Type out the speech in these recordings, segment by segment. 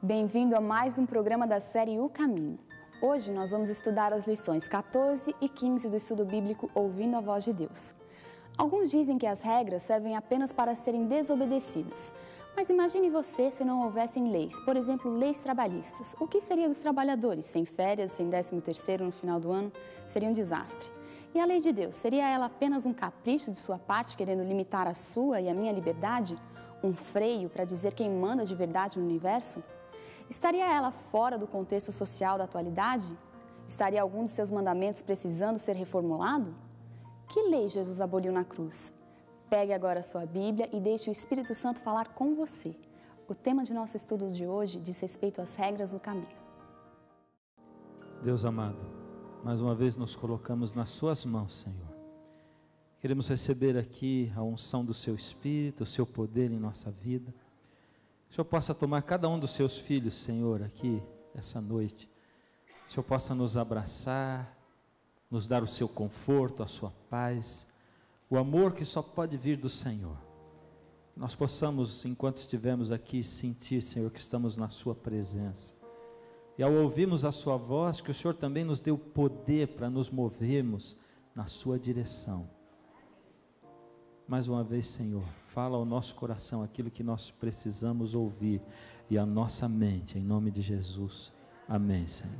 Bem-vindo a mais um programa da série O Caminho. Hoje nós vamos estudar as lições 14 e 15 do estudo bíblico Ouvindo a Voz de Deus. Alguns dizem que as regras servem apenas para serem desobedecidas. Mas imagine você se não houvessem leis, por exemplo, leis trabalhistas. O que seria dos trabalhadores? Sem férias, sem 13º no final do ano? Seria um desastre. E a lei de Deus, seria ela apenas um capricho de sua parte, querendo limitar a sua e a minha liberdade? Um freio para dizer quem manda de verdade no universo? Estaria ela fora do contexto social da atualidade? Estaria algum dos seus mandamentos precisando ser reformulado? Que lei Jesus aboliu na cruz? Pegue agora a sua Bíblia e deixe o Espírito Santo falar com você. O tema de nosso estudo de hoje diz respeito às regras do caminho. Deus amado, mais uma vez nos colocamos nas suas mãos, Senhor. Queremos receber aqui a unção do seu Espírito, o seu poder em nossa vida. Que o Senhor possa tomar cada um dos seus filhos, Senhor, aqui essa noite. Que o Senhor possa nos abraçar, nos dar o seu conforto, a sua paz, o amor que só pode vir do Senhor. Nós possamos, enquanto estivermos aqui, sentir, Senhor, que estamos na sua presença. E ao ouvirmos a sua voz, que o Senhor também nos dê o poder para nos movermos na sua direção. Mais uma vez, Senhor, fala ao nosso coração aquilo que nós precisamos ouvir e a nossa mente, em nome de Jesus. Amém, Senhor.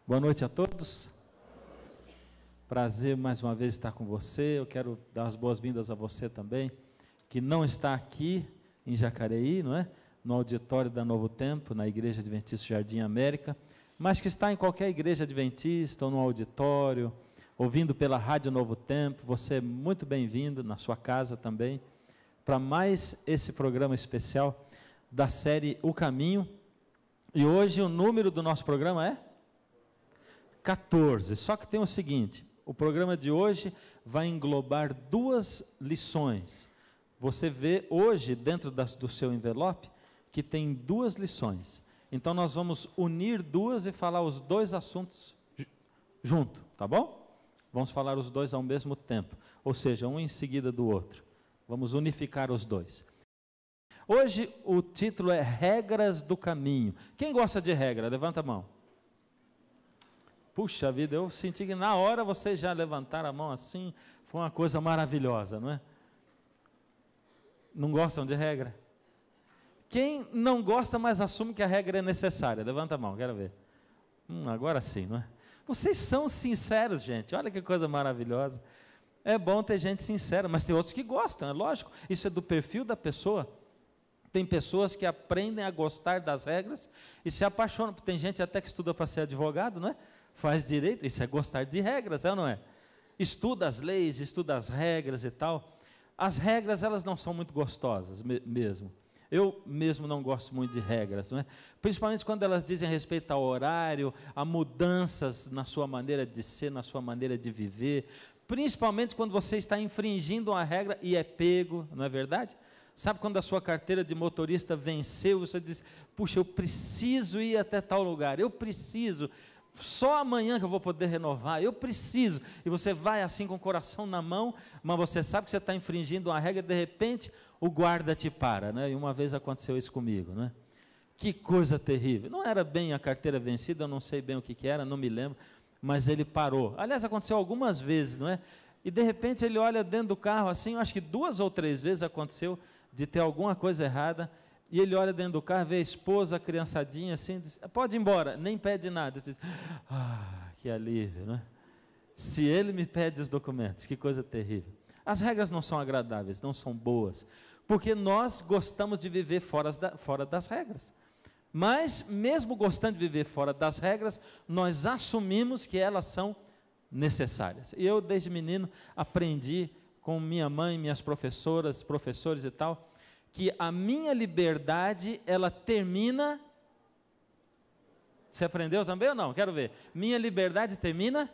Boa noite a todos. Prazer mais uma vez estar com você. Eu quero dar as boas-vindas a você também, que não está aqui em Jacareí, não é? No auditório da Novo Tempo, na Igreja Adventista Jardim América, mas que está em qualquer igreja adventista ou no auditório, ouvindo pela Rádio Novo Tempo. Você é muito bem-vindo na sua casa também, para mais esse programa especial da série O Caminho. E hoje o número do nosso programa é 14, só que tem o seguinte: o programa de hoje vai englobar duas lições. Você vê hoje dentro do seu envelope que tem duas lições. Então nós vamos unir duas e falar os dois assuntos junto, tá bom? Vamos falar os dois ao mesmo tempo, ou seja, um em seguida do outro. Vamos unificar os dois. Hoje o título é Regras do Caminho. Quem gosta de regra? Levanta a mão. Puxa vida, eu senti que na hora vocês já levantaram a mão assim, foi uma coisa maravilhosa, não é? Não gostam de regra? Quem não gosta, mas assume que a regra é necessária? Levanta a mão, quero ver. Agora sim, não é? Vocês são sinceros, gente, olha que coisa maravilhosa. É bom ter gente sincera, mas tem outros que gostam, é lógico. Isso é do perfil da pessoa. Tem pessoas que aprendem a gostar das regras e se apaixonam. Tem gente até que estuda para ser advogado, não é? Faz direito, isso é gostar de regras, é ou não é? Estuda as leis, estuda as regras e tal. As regras, elas não são muito gostosas mesmo. Eu mesmo não gosto muito de regras, não é? Principalmente quando elas dizem respeito ao horário, a mudanças na sua maneira de ser, na sua maneira de viver. Principalmente quando você está infringindo uma regra e é pego, não é verdade? Sabe quando a sua carteira de motorista venceu, você diz: puxa, eu preciso ir até tal lugar, eu preciso... Só amanhã que eu vou poder renovar, eu preciso. E você vai assim com o coração na mão, mas você sabe que você está infringindo uma regra, de repente o guarda te para, né? E uma vez aconteceu isso comigo, né? Que coisa terrível. Não era bem a carteira vencida, eu não sei bem o que era, não me lembro, mas ele parou. Aliás, aconteceu algumas vezes, não é? E de repente ele olha dentro do carro assim, acho que 2 ou 3 vezes aconteceu de ter alguma coisa errada. E ele olha dentro do carro, vê a esposa, a criançadinha assim, diz: pode ir embora, nem pede nada. Diz: que alívio, não é? Se ele me pede os documentos, que coisa terrível. As regras não são agradáveis, não são boas, porque nós gostamos de viver fora das regras. Mas mesmo gostando de viver fora das regras, nós assumimos que elas são necessárias. E eu desde menino aprendi com minha mãe, minhas professoras, professores e tal, que a minha liberdade, ela termina... Você aprendeu também ou não? Quero ver. Minha liberdade termina...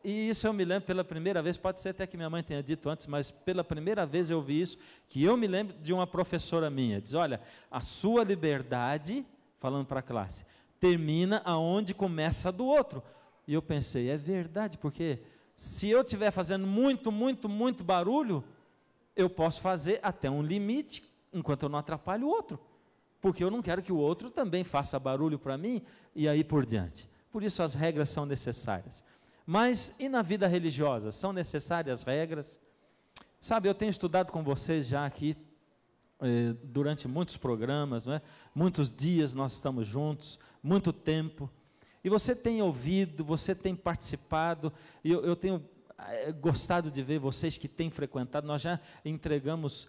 E isso eu me lembro pela primeira vez, pode ser até que minha mãe tenha dito antes, mas pela primeira vez eu vi isso, que eu me lembro de uma professora minha. Diz: olha, a sua liberdade, falando para a classe, termina aonde começa a do outro. E eu pensei, é verdade, porque se eu estiver fazendo muito barulho, eu posso fazer até um limite enquanto eu não atrapalho o outro, porque eu não quero que o outro também faça barulho para mim, e aí por diante. Por isso as regras são necessárias. Mas e na vida religiosa? São necessárias regras? Sabe, eu tenho estudado com vocês já aqui, durante muitos programas, não é? Muitos dias nós estamos juntos, muito tempo, e você tem ouvido, você tem participado, e eu tenho gostado de ver vocês que têm frequentado. Nós já entregamos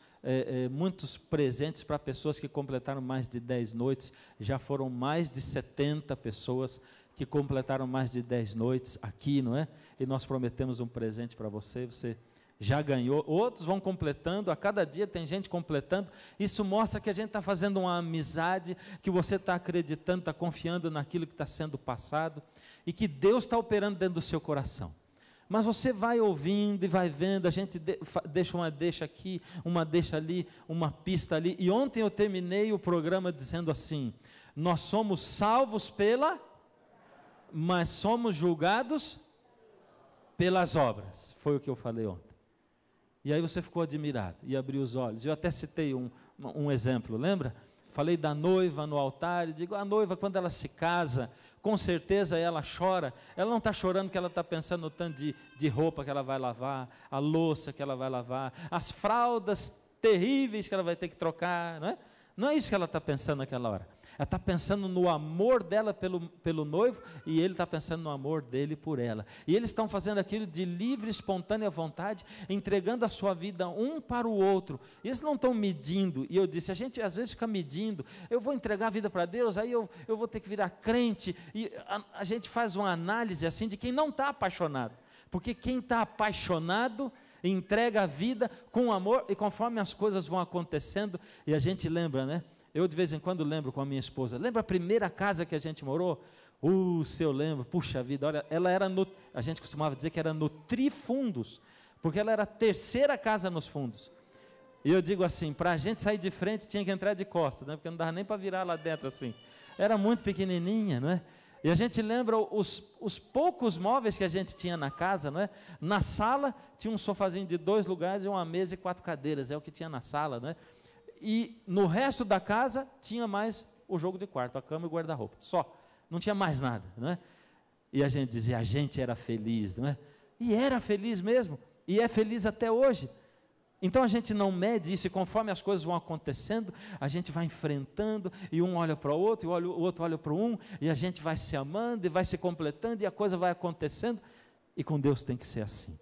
muitos presentes para pessoas que completaram mais de 10 noites, já foram mais de 70 pessoas que completaram mais de 10 noites aqui, não é? E nós prometemos um presente para você, você já ganhou, outros vão completando, a cada dia tem gente completando. Isso mostra que a gente está fazendo uma amizade, que você está acreditando, está confiando naquilo que está sendo passado, e que Deus está operando dentro do seu coração. Mas você vai ouvindo e vai vendo, a gente deixa uma deixa aqui, uma deixa ali, uma pista ali, e ontem eu terminei o programa dizendo assim: nós somos salvos mas somos julgados pelas obras, foi o que eu falei ontem. E aí você ficou admirado e abriu os olhos. Eu até citei um exemplo, lembra? Falei da noiva no altar, e digo, a noiva quando ela se casa, com certeza ela chora. Ela não está chorando porque ela está pensando no tanto de roupa que ela vai lavar, a louça que ela vai lavar, as fraldas terríveis que ela vai ter que trocar, não é? Não é isso que ela está pensando naquela hora. Ela está pensando no amor dela pelo noivo, e ele está pensando no amor dele por ela. E eles estão fazendo aquilo de livre, espontânea vontade, entregando a sua vida um para o outro. E eles não estão medindo. E eu disse, a gente às vezes fica medindo. Eu vou entregar a vida para Deus, aí eu vou ter que virar crente. E a gente faz uma análise assim de quem não está apaixonado. Porque quem está apaixonado entrega a vida com amor, e conforme as coisas vão acontecendo, e a gente lembra, né? Eu de vez em quando lembro com a minha esposa, lembra a primeira casa que a gente morou? Se eu lembro, puxa vida, olha, ela era a gente costumava dizer que era no Trifundos, porque ela era a terceira casa nos fundos. E eu digo assim, para a gente sair de frente tinha que entrar de costas, né? Porque não dava nem para virar lá dentro assim. Era muito pequenininha, não é? E a gente lembra os poucos móveis que a gente tinha na casa, não é? Na sala tinha um sofazinho de 2 lugares, uma mesa e 4 cadeiras, é o que tinha na sala, não é? E no resto da casa tinha mais o jogo de quarto, a cama e o guarda-roupa, só, não tinha mais nada, não é? E a gente dizia, a gente era feliz, não é? E era feliz mesmo, e é feliz até hoje. Então a gente não mede isso, e conforme as coisas vão acontecendo, a gente vai enfrentando, e um olha para o outro, e o outro olha para um, e a gente vai se amando, e vai se completando, e a coisa vai acontecendo, e com Deus tem que ser assim.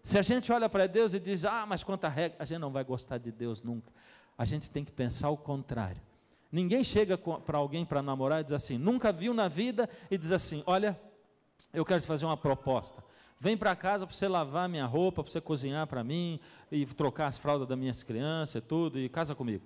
Se a gente olha para Deus e diz, mas quanta regra, a gente não vai gostar de Deus nunca. A gente tem que pensar o contrário. Ninguém chega para alguém para namorar e diz assim, nunca viu na vida, e diz assim, olha, eu quero te fazer uma proposta. Vem para casa para você lavar minha roupa, para você cozinhar para mim, e trocar as fraldas das minhas crianças e tudo, e casa comigo.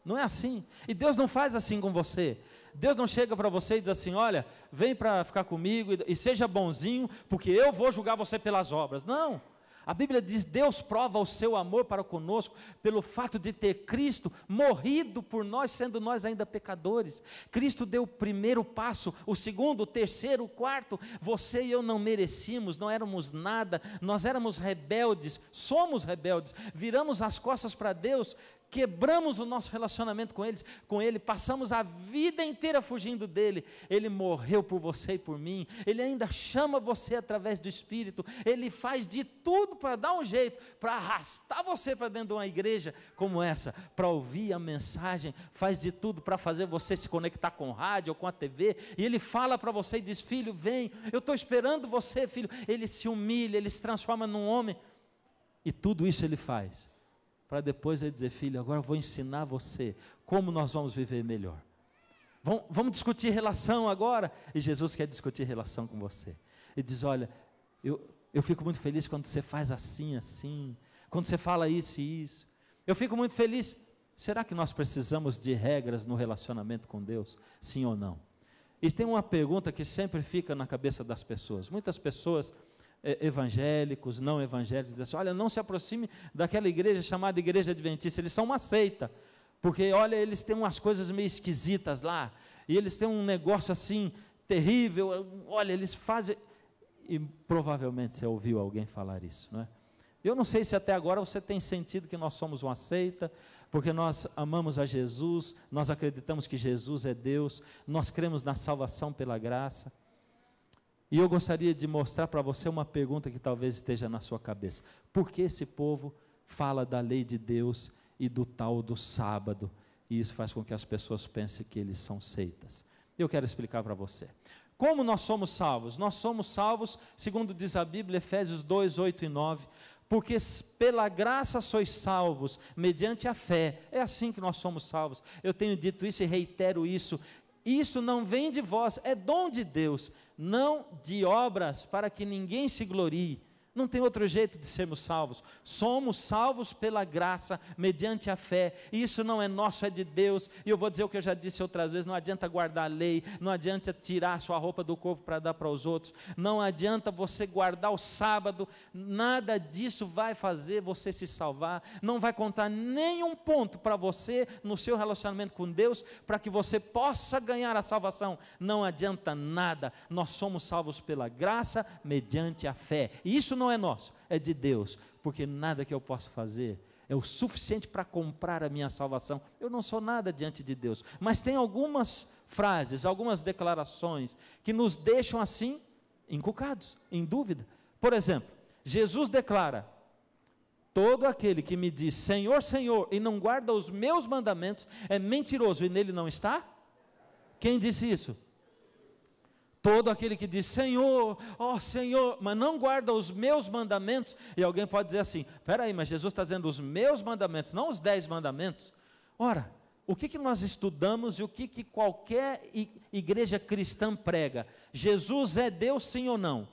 Não é assim. E Deus não faz assim com você. Deus não chega para você e diz assim, olha, vem para ficar comigo e seja bonzinho, porque eu vou julgar você pelas obras. Não. A Bíblia diz, Deus prova o seu amor para conosco, pelo fato de ter Cristo morrido por nós, sendo nós ainda pecadores. Cristo deu o primeiro passo, o segundo, o terceiro, o quarto. Você e eu não merecíamos, não éramos nada, nós éramos rebeldes, somos rebeldes, viramos as costas para Deus, quebramos o nosso relacionamento com Ele, passamos a vida inteira fugindo dEle. Ele morreu por você e por mim, Ele ainda chama você através do Espírito, Ele faz de tudo para dar um jeito, para arrastar você para dentro de uma igreja como essa, para ouvir a mensagem, faz de tudo para fazer você se conectar com o rádio ou com a TV, e Ele fala para você e diz, filho, vem, eu estou esperando você, filho. Ele se humilha, Ele se transforma num homem, e tudo isso Ele faz para depois ele dizer, filho, agora eu vou ensinar você como nós vamos viver melhor. Vamos discutir relação agora. E Jesus quer discutir relação com você. Ele diz, olha, eu fico muito feliz quando você faz assim, assim, quando você fala isso e isso. Eu fico muito feliz. Será que nós precisamos de regras no relacionamento com Deus? Sim ou não? E tem uma pergunta que sempre fica na cabeça das pessoas. Muitas pessoas evangélicos, não evangélicos, dizem assim, olha, não se aproxime daquela igreja chamada Igreja Adventista, eles são uma seita, porque olha, eles têm umas coisas meio esquisitas lá, e eles têm um negócio assim, terrível, olha, eles fazem, e provavelmente você ouviu alguém falar isso, não é? Eu não sei se até agora você tem sentido que nós somos uma seita, porque nós amamos a Jesus, nós acreditamos que Jesus é Deus, nós cremos na salvação pela graça. E eu gostaria de mostrar para você uma pergunta que talvez esteja na sua cabeça. Por que esse povo fala da lei de Deus e do tal do sábado? E isso faz com que as pessoas pensem que eles são seitas. Eu quero explicar para você. Como nós somos salvos? Nós somos salvos, segundo diz a Bíblia, Efésios 2, 8 e 9, porque pela graça sois salvos, mediante a fé. É assim que nós somos salvos. Eu tenho dito isso e reitero isso. Isso não vem de vós, é dom de Deus, não de obras, para que ninguém se glorie. Não tem outro jeito de sermos salvos. Somos salvos pela graça, mediante a fé. E isso não é nosso, é de Deus. E eu vou dizer o que eu já disse outras vezes: não adianta guardar a lei, não adianta tirar a sua roupa do corpo para dar para os outros, não adianta você guardar o sábado, nada disso vai fazer você se salvar, não vai contar nenhum ponto para você no seu relacionamento com Deus, para que você possa ganhar a salvação. Não adianta nada. Nós somos salvos pela graça, mediante a fé. E isso não é nosso, é de Deus, porque nada que eu possa fazer é o suficiente para comprar a minha salvação. Eu não sou nada diante de Deus, mas tem algumas frases, algumas declarações que nos deixam assim, encucados, em dúvida. Por exemplo, Jesus declara: todo aquele que me diz Senhor, Senhor, e não guarda os meus mandamentos, é mentiroso e nele não está? Quem disse isso? Todo aquele que diz Senhor, ó Senhor, mas não guarda os meus mandamentos. E alguém pode dizer assim: espera aí, mas Jesus está dizendo os meus mandamentos, não os 10 mandamentos. Ora, o que nós estudamos e o que qualquer igreja cristã prega? Jesus é Deus, sim ou não?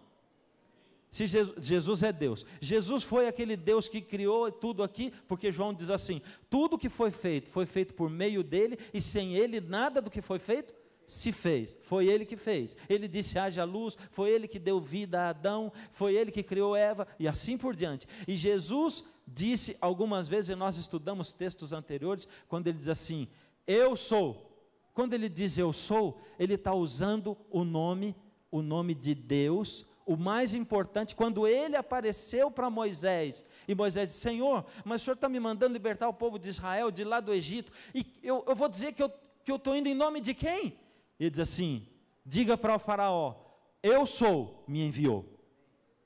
Se Jesus é Deus, Jesus foi aquele Deus que criou tudo aqui, porque João diz assim: tudo que foi feito por meio dele, e sem ele nada do que foi feito se fez. Foi ele que fez. Ele disse haja luz, foi ele que deu vida a Adão, foi ele que criou Eva, e assim por diante. E Jesus disse algumas vezes, e nós estudamos textos anteriores, quando ele diz assim: eu sou. Quando ele diz eu sou, ele está usando o nome de Deus, o mais importante. Quando ele apareceu para Moisés, e Moisés disse: Senhor, mas o Senhor está me mandando libertar o povo de Israel de lá do Egito, e eu vou dizer que eu estou indo em nome de quem? Ele diz assim: diga para o faraó, eu sou, me enviou.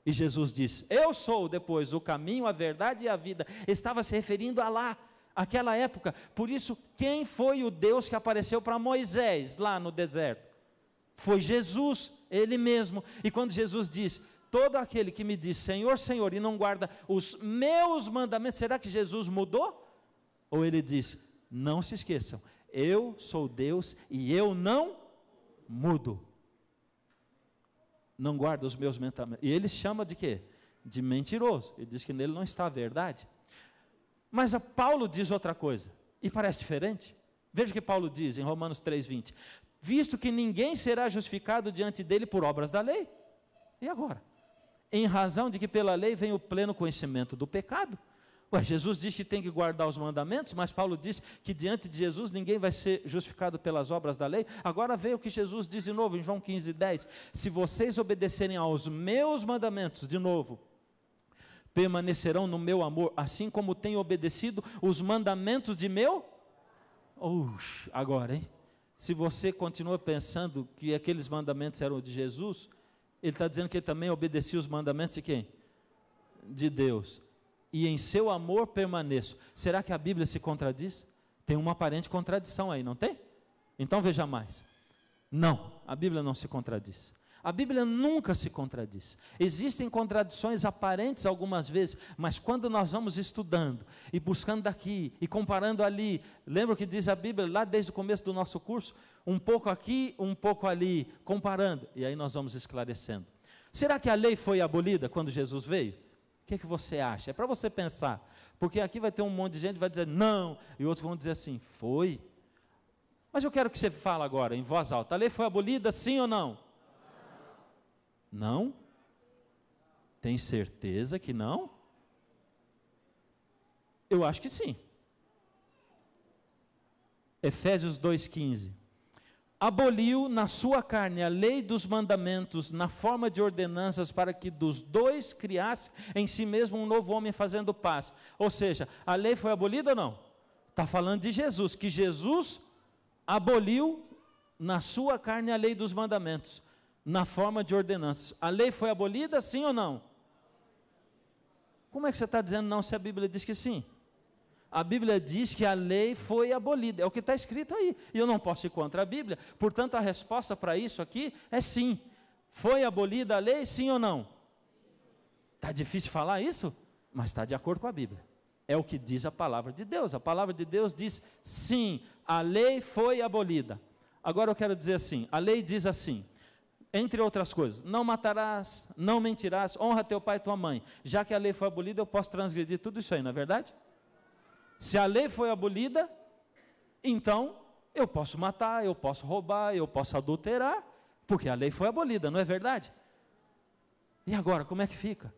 E Jesus disse: eu sou depois o caminho, a verdade e a vida. Estava se referindo a lá, aquela época. Por isso, quem foi o Deus que apareceu para Moisés lá no deserto? Foi Jesus, ele mesmo. E quando Jesus diz: todo aquele que me diz Senhor, Senhor, e não guarda os meus mandamentos, será que Jesus mudou? Ou ele diz: não se esqueçam, eu sou Deus e eu não mudo. Não guarda os meus mandamentos. E ele chama de quê? De mentiroso. Ele diz que nele não está a verdade. Mas Paulo diz outra coisa, e parece diferente. Veja o que Paulo diz em Romanos 3:20: visto que ninguém será justificado diante dele por obras da lei. E agora? Em razão de que pela lei vem o pleno conhecimento do pecado. Jesus diz que tem que guardar os mandamentos, mas Paulo diz que diante de Jesus ninguém vai ser justificado pelas obras da lei. Agora veja o que Jesus diz de novo em João 15:10: se vocês obedecerem aos meus mandamentos, de novo, permanecerão no meu amor, assim como tenho obedecido os mandamentos de meu. Agora, hein? Se você continua pensando que aqueles mandamentos eram de Jesus, ele está dizendo que ele também obedecia os mandamentos de quem? De Deus. E em seu amor permaneço. Será que a Bíblia se contradiz? Tem uma aparente contradição aí, não tem? Então veja mais. Não, a Bíblia não se contradiz. A Bíblia nunca se contradiz. Existem contradições aparentes algumas vezes, mas quando nós vamos estudando e buscando daqui e comparando ali, lembra o que diz a Bíblia lá desde o começo do nosso curso? Um pouco aqui, um pouco ali, comparando, e aí nós vamos esclarecendo. Será que a lei foi abolida quando Jesus veio? O que você acha? É para você pensar, porque aqui vai ter um monte de gente que vai dizer não, e outros vão dizer assim, foi. Mas eu quero que você fale agora, em voz alta, a lei foi abolida, sim ou não? Não? Tem certeza que não? Eu acho que sim. Efésios 2,15. aboliu na sua carne a lei dos mandamentos na forma de ordenanças para que dos dois criasse em si mesmo um novo homem fazendo paz. Ou seja, a lei foi abolida ou não? Está falando de Jesus, que Jesus aboliu na sua carne a lei dos mandamentos na forma de ordenanças. A lei foi abolida, sim ou não? Como é que você está dizendo não se a Bíblia diz que sim? A Bíblia diz que a lei foi abolida, é o que está escrito aí, e eu não posso ir contra a Bíblia, portanto a resposta para isso aqui é sim. Foi abolida a lei, sim ou não? Está difícil falar isso? Mas está de acordo com a Bíblia, é o que diz a palavra de Deus. A palavra de Deus diz sim, a lei foi abolida. Agora eu quero dizer assim, a lei diz assim, entre outras coisas, não matarás, não mentirás, honra teu pai e tua mãe. Já que a lei foi abolida, eu posso transgredir tudo isso aí, não é verdade? Se a lei foi abolida, então eu posso matar, eu posso roubar, eu posso adulterar, porque a lei foi abolida, não é verdade? E agora, como é que fica?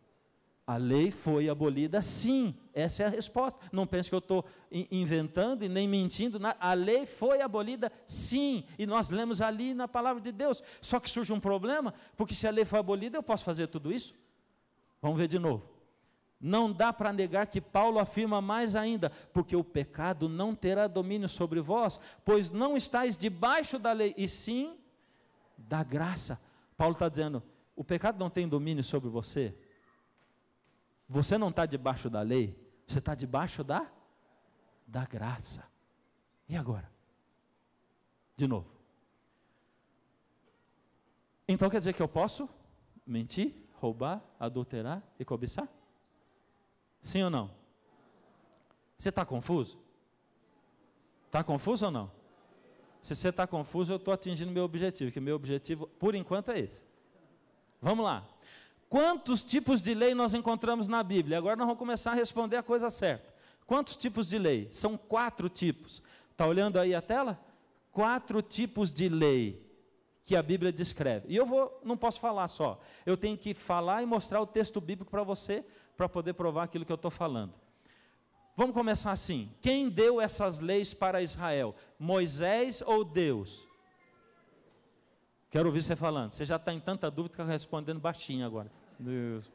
A lei foi abolida, sim, essa é a resposta. Não pense que eu estou inventando e nem mentindo, a lei foi abolida, sim, e nós lemos ali na palavra de Deus. Só que surge um problema, porque se a lei foi abolida, eu posso fazer tudo isso? Vamos ver de novo. Não dá para negar que Paulo afirma mais ainda, porque o pecado não terá domínio sobre vós, pois não estáis debaixo da lei, e sim da graça. Paulo está dizendo, o pecado não tem domínio sobre você. Você não está debaixo da lei, você está debaixo da graça. E agora? De novo. Então quer dizer que eu posso mentir, roubar, adulterar e cobiçar? Sim ou não? Você está confuso? Está confuso ou não? Se você está confuso, eu estou atingindo meu objetivo, que meu objetivo, por enquanto, é esse. Vamos lá. Quantos tipos de lei nós encontramos na Bíblia? Agora nós vamos começar a responder a coisa certa. Quantos tipos de lei? São 4 tipos. Está olhando aí a tela? 4 tipos de lei que a Bíblia descreve. E não posso falar só. Eu tenho que falar e mostrar o texto bíblico para você, para poder provar aquilo que eu estou falando. Vamos começar assim. Quem deu essas leis para Israel? Moisés ou Deus? Quero ouvir você falando. Você já está em tanta dúvida que está respondendo baixinho agora. Deus.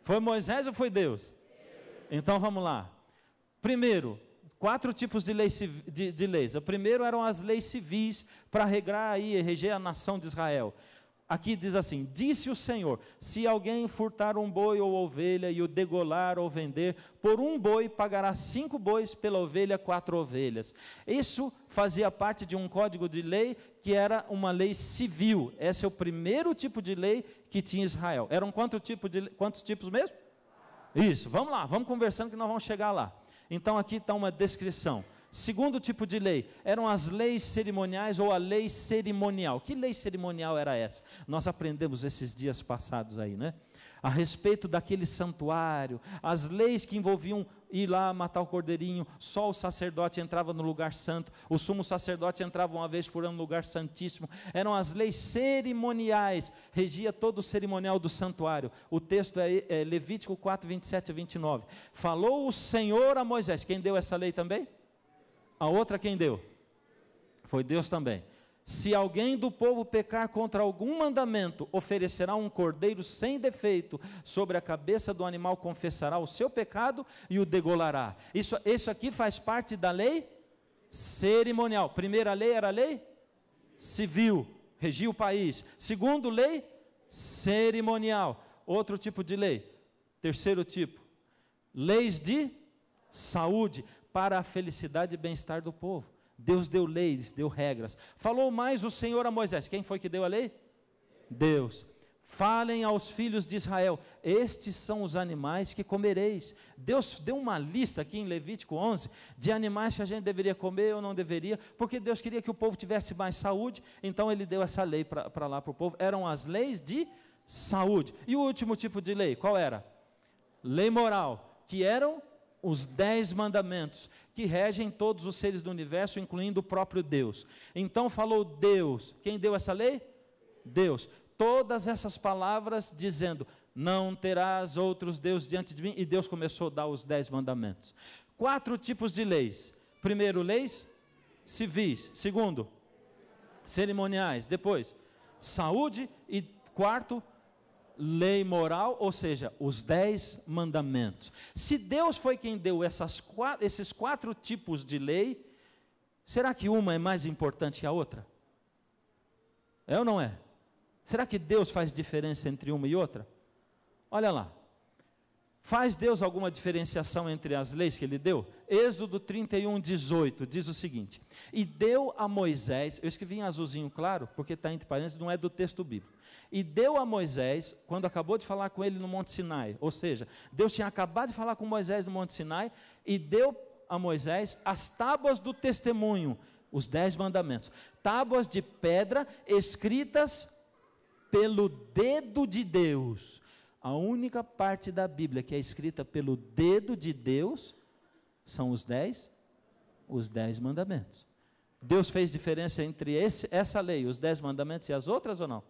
Foi Moisés ou foi Deus? Então vamos lá. Primeiro, 4 tipos de leis. O primeiro eram as leis civis para regrar e reger a nação de Israel. Aqui diz assim, disse o Senhor, se alguém furtar um boi ou ovelha e o degolar ou vender, por um boi pagará 5 bois, pela ovelha 4 ovelhas. Isso fazia parte de um código de lei que era uma lei civil. Esse é o primeiro tipo de lei que tinha Israel. Eram quantos tipos mesmo? Isso, vamos lá, vamos conversando que nós vamos chegar lá. Então aqui está uma descrição. Segundo tipo de lei, eram as leis cerimoniais ou a lei cerimonial. Que lei cerimonial era essa? Nós aprendemos esses dias passados aí, né? A respeito daquele santuário, as leis que envolviam ir lá matar o cordeirinho, só o sacerdote entrava no lugar santo, o sumo sacerdote entrava uma vez por ano no lugar santíssimo. Eram as leis cerimoniais, regia todo o cerimonial do santuário. O texto é Levítico 4, 27 a 29. Falou o Senhor a Moisés. Quem deu essa lei também? A outra quem deu? Foi Deus também. Se alguém do povo pecar contra algum mandamento, oferecerá um cordeiro sem defeito, sobre a cabeça do animal confessará o seu pecado e o degolará. Isso aqui faz parte da lei cerimonial. Primeira lei era a lei civil, regia o país. Segundo, lei cerimonial. Outro tipo de lei. Terceiro tipo, leis de saúde, para a felicidade e bem-estar do povo. Deus deu leis, deu regras. Falou mais o Senhor a Moisés. Quem foi que deu a lei? Deus. Falem aos filhos de Israel, estes são os animais que comereis. Deus deu uma lista aqui em Levítico 11, de animais que a gente deveria comer ou não deveria, porque Deus queria que o povo tivesse mais saúde, então Ele deu essa lei para lá para o povo. Eram as leis de saúde. E o último tipo de lei, qual era? Lei moral, que eram os 10 mandamentos, que regem todos os seres do universo, incluindo o próprio Deus. Então falou Deus. Quem deu essa lei? Deus. Todas essas palavras dizendo, não terás outros deuses diante de mim, e Deus começou a dar os 10 mandamentos. 4 tipos de leis. Primeiro, leis civis. Segundo, cerimoniais. Depois, saúde. E quarto, lei moral, ou seja, os 10 mandamentos. Se Deus foi quem deu esses 4 tipos de lei, será que uma é mais importante que a outra? É ou não é? Será que Deus faz diferença entre uma e outra? Olha lá. Faz Deus alguma diferenciação entre as leis que Ele deu? Êxodo 31:18 diz o seguinte: e deu a Moisés, eu escrevi em azulzinho claro, porque está entre parênteses, não é do texto bíblico. E deu a Moisés, quando acabou de falar com ele no Monte Sinai, ou seja, Deus tinha acabado de falar com Moisés no Monte Sinai, e deu a Moisés as tábuas do testemunho, os 10 mandamentos, tábuas de pedra escritas pelo dedo de Deus. A única parte da Bíblia que é escrita pelo dedo de Deus são os 10 mandamentos. Deus fez diferença entre essa lei, os 10 mandamentos e as outras ou não?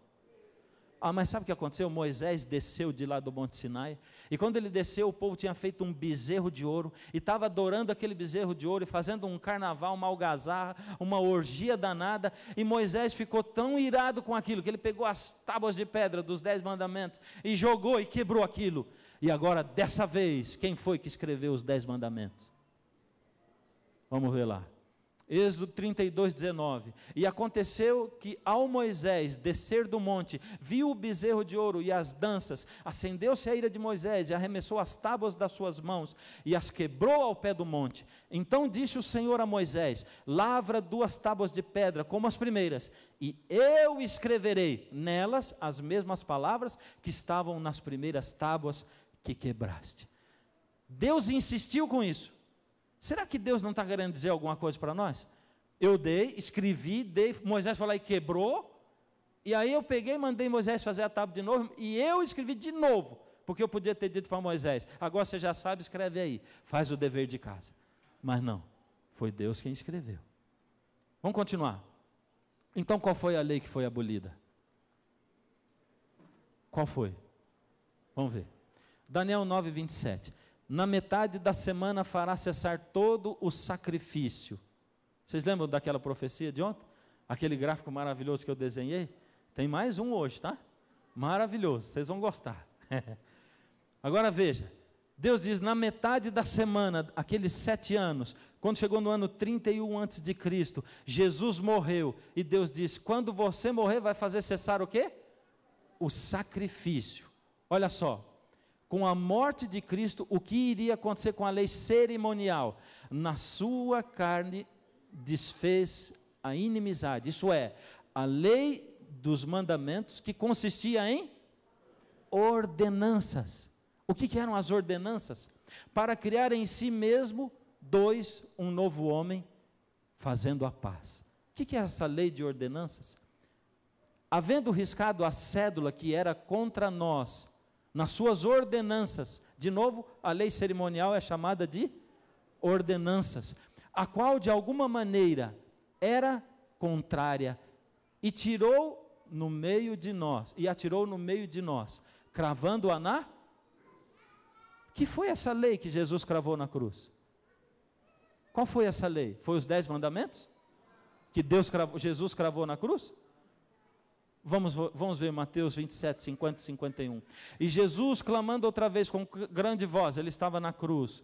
Mas sabe o que aconteceu? Moisés desceu de lá do Monte Sinai, e quando ele desceu, o povo tinha feito um bezerro de ouro, e estava adorando aquele bezerro de ouro, e fazendo um carnaval, uma algazarra, uma orgia danada, e Moisés ficou tão irado com aquilo, que ele pegou as tábuas de pedra dos 10 mandamentos, e jogou e quebrou aquilo. E agora, dessa vez, quem foi que escreveu os 10 mandamentos? Vamos ver lá. Êxodo 32:19, e aconteceu que ao Moisés descer do monte, viu o bezerro de ouro e as danças, acendeu-se a ira de Moisés e arremessou as tábuas das suas mãos e as quebrou ao pé do monte. Então disse o Senhor a Moisés: lavra 2 tábuas de pedra como as primeiras, e eu escreverei nelas as mesmas palavras que estavam nas primeiras tábuas que quebraste. Deus insistiu com isso. Será que Deus não está querendo dizer alguma coisa para nós? Eu escrevi, Moisés foi lá e quebrou, e aí eu peguei e mandei Moisés fazer a tábua de novo, e eu escrevi de novo, porque eu podia ter dito para Moisés: agora você já sabe, escreve aí, faz o dever de casa. Mas não, foi Deus quem escreveu. Vamos continuar. Então qual foi a lei que foi abolida? Qual foi? Vamos ver. Daniel 9:27. Na metade da semana fará cessar todo o sacrifício. Vocês lembram daquela profecia de ontem? Aquele gráfico maravilhoso que eu desenhei? Tem mais um hoje, tá? Maravilhoso, vocês vão gostar. Agora veja, Deus diz, na metade da semana, aqueles 7 anos, quando chegou no ano 31 antes de Cristo, Jesus morreu, e Deus diz, quando você morrer, vai fazer cessar o quê? O sacrifício. Olha só. Com a morte de Cristo, o que iria acontecer com a lei cerimonial? Na sua carne desfez a inimizade, isso é, a lei dos mandamentos que consistia em ordenanças. O que eram as ordenanças? Para criar em si mesmo um novo homem, fazendo a paz. O que é essa lei de ordenanças? Havendo riscado a cédula que era contra nós, nas suas ordenanças, de novo, a lei cerimonial é chamada de ordenanças, a qual de alguma maneira era contrária, e tirou no meio de nós, e atirou no meio de nós, cravando-a na... Que foi essa lei que Jesus cravou na cruz? Qual foi essa lei? Foi os 10 mandamentos? Que Jesus cravou na cruz? Vamos ver Mateus 27, 50 e 51. E Jesus, clamando outra vez com grande voz, ele estava na cruz,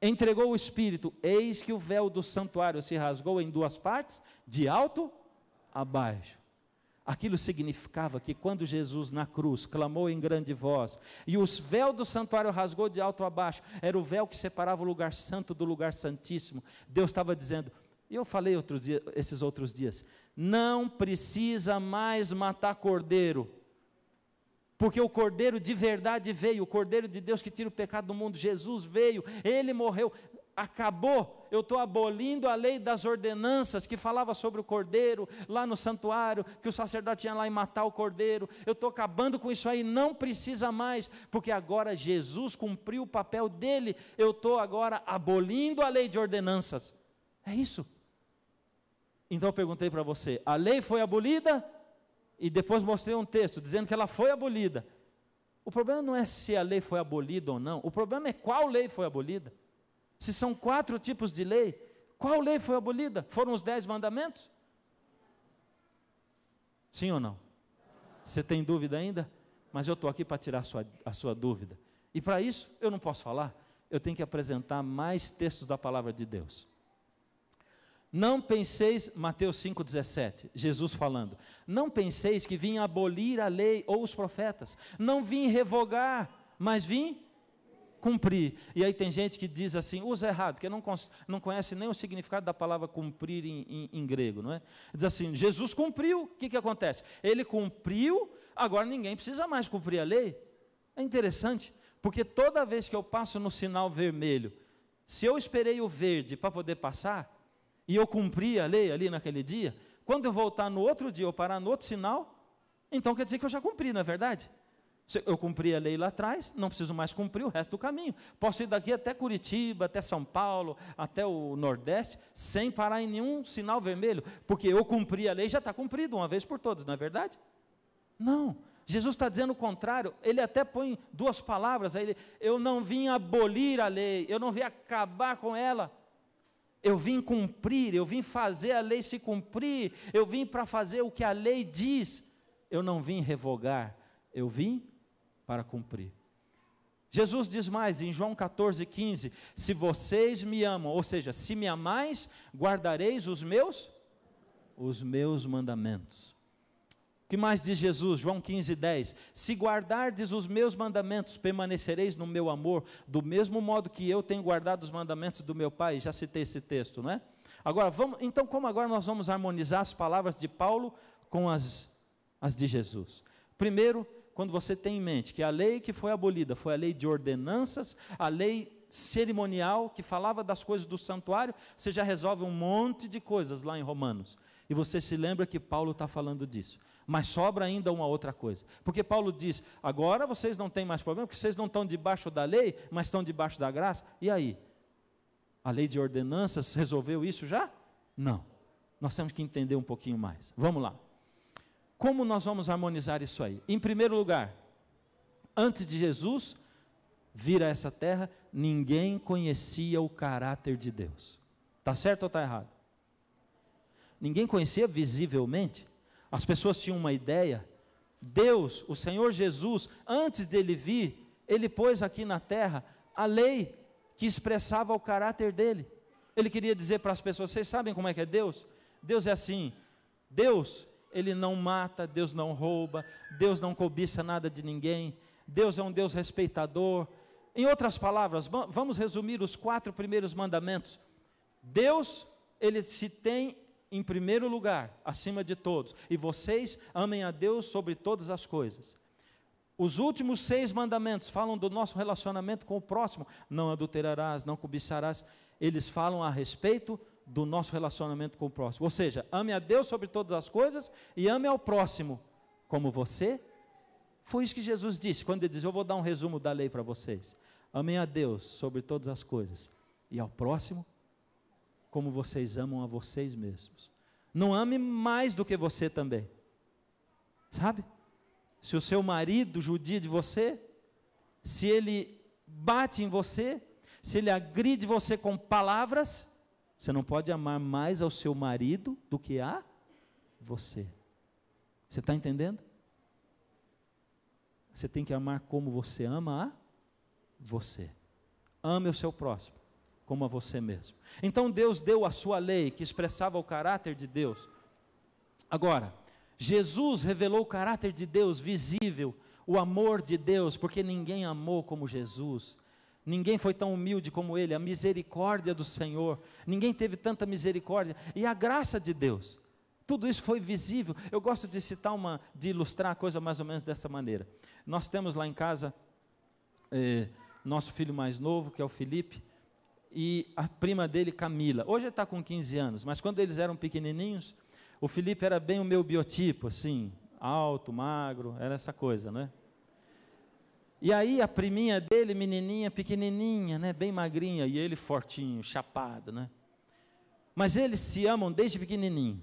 entregou o Espírito, eis que o véu do santuário se rasgou em 2 partes, de alto a baixo. Aquilo significava que quando Jesus na cruz clamou em grande voz, e o véu do santuário rasgou de alto a baixo, era o véu que separava o lugar santo do lugar santíssimo. Deus estava dizendo, e eu falei esses outros dias, não precisa mais matar cordeiro, porque o cordeiro de verdade veio, o cordeiro de Deus que tira o pecado do mundo, Jesus veio, ele morreu, acabou. Eu estou abolindo a lei das ordenanças que falava sobre o cordeiro, lá no santuário, que o sacerdote ia lá e matar o cordeiro, eu estou acabando com isso aí, não precisa mais, porque agora Jesus cumpriu o papel dele, eu estou agora abolindo a lei de ordenanças, é isso. Então eu perguntei para você, a lei foi abolida? E depois mostrei um texto dizendo que ela foi abolida. O problema não é se a lei foi abolida ou não, o problema é qual lei foi abolida. Se são 4 tipos de lei, qual lei foi abolida? Foram os 10 mandamentos? Sim ou não? Você tem dúvida ainda? Mas eu estou aqui para tirar a sua dúvida. E para isso, eu não posso falar, eu tenho que apresentar mais textos da palavra de Deus. Não penseis, Mateus 5,17, Jesus falando, não penseis que vim abolir a lei ou os profetas, não vim revogar, mas vim cumprir. E aí tem gente que diz assim, usa errado, porque não conhece nem o significado da palavra cumprir em grego, não é? Diz assim, Jesus cumpriu, o que acontece? Ele cumpriu, agora ninguém precisa mais cumprir a lei. É interessante, porque toda vez que eu passo no sinal vermelho, se eu esperei o verde para poder passar, e eu cumpri a lei ali naquele dia, quando eu voltar no outro dia, ou parar no outro sinal, então quer dizer que eu já cumpri, não é verdade? Eu cumpri a lei lá atrás, não preciso mais cumprir o resto do caminho. Posso ir daqui até Curitiba, até São Paulo, até o Nordeste, sem parar em nenhum sinal vermelho, porque eu cumpri a lei, já está cumprido uma vez por todas, não é verdade? Não, Jesus está dizendo o contrário, ele até põe duas palavras, aí eu não vim abolir a lei, eu não vim acabar com ela, eu vim cumprir, eu vim fazer a lei se cumprir, eu vim para fazer o que a lei diz, eu não vim revogar, eu vim para cumprir. Jesus diz mais em João 14,15, se vocês me amam, ou seja, se me amais, guardareis os meus mandamentos. O que mais diz Jesus? João 15,10, se guardardes os meus mandamentos, permanecereis no meu amor, do mesmo modo que eu tenho guardado os mandamentos do meu Pai. Já citei esse texto, não é? Agora, então como agora nós vamos harmonizar as palavras de Paulo com as de Jesus? Primeiro, quando você tem em mente que a lei que foi abolida foi a lei de ordenanças, a lei cerimonial que falava das coisas do santuário, você já resolve um monte de coisas lá em Romanos. E você se lembra que Paulo está falando disso. Mas sobra ainda uma outra coisa. Porque Paulo diz, agora vocês não têm mais problema, porque vocês não estão debaixo da lei, mas estão debaixo da graça. E aí? A lei de ordenanças resolveu isso já? Não. Nós temos que entender um pouquinho mais. Vamos lá. Como nós vamos harmonizar isso aí? Em primeiro lugar, antes de Jesus vir a essa terra, ninguém conhecia o caráter de Deus. Está certo ou está errado? Ninguém conhecia visivelmente. As pessoas tinham uma ideia. Deus, o Senhor Jesus, antes dele vir, ele pôs aqui na terra a lei que expressava o caráter dele. Ele queria dizer para as pessoas, vocês sabem como é que é Deus? Deus é assim, Deus, ele não mata, Deus não rouba, Deus não cobiça nada de ninguém, Deus é um Deus respeitador. Em outras palavras, vamos resumir os 4 primeiros mandamentos. Deus, ele se tem em primeiro lugar, acima de todos, e vocês amem a Deus sobre todas as coisas. Os últimos 6 mandamentos falam do nosso relacionamento com o próximo, não adulterarás, não cobiçarás, eles falam a respeito do nosso relacionamento com o próximo, ou seja, ame a Deus sobre todas as coisas, e ame ao próximo, como você. Foi isso que Jesus disse, quando ele diz, eu vou dar um resumo da lei para vocês, amem a Deus sobre todas as coisas, e ao próximo, como vocês amam a vocês mesmos. Não ame mais do que você também. Sabe? Se o seu marido judia de você, se ele bate em você, se ele agride você com palavras, você não pode amar mais ao seu marido do que a você. Você está entendendo? Você tem que amar como você ama a você. Ame o seu próximo como a você mesmo. Então Deus deu a sua lei, que expressava o caráter de Deus. Agora, Jesus revelou o caráter de Deus visível, o amor de Deus, porque ninguém amou como Jesus, ninguém foi tão humilde como Ele, a misericórdia do Senhor, ninguém teve tanta misericórdia, e a graça de Deus, tudo isso foi visível. Eu gosto de citar de ilustrar a coisa mais ou menos dessa maneira. Nós temos lá em casa, nosso filho mais novo, que é o Felipe, e a prima dele, Camila. Hoje ele está com 15 anos, mas quando eles eram pequenininhos, o Felipe era bem o meu biotipo, assim, alto, magro, era essa coisa, né? E aí a priminha dele, menininha, pequenininha, né, bem magrinha, e ele fortinho, chapado, né? Mas eles se amam desde pequenininho.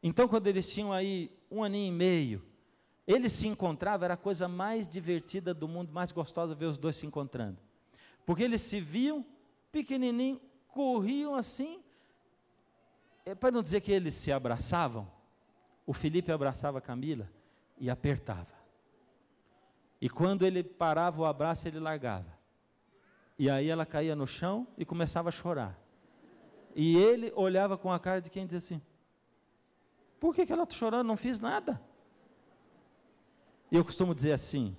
Então, quando eles tinham aí 1 aninho e meio, eles se encontravam, era a coisa mais divertida do mundo, mais gostosa ver os dois se encontrando. Porque eles se viam pequenininho, corriam assim, para não dizer que eles se abraçavam, o Felipe abraçava a Camila e apertava. E quando ele parava o abraço, ele largava. E aí ela caía no chão e começava a chorar. E ele olhava com a cara de quem diz assim: por que ela está chorando? Não fiz nada. E eu costumo dizer assim: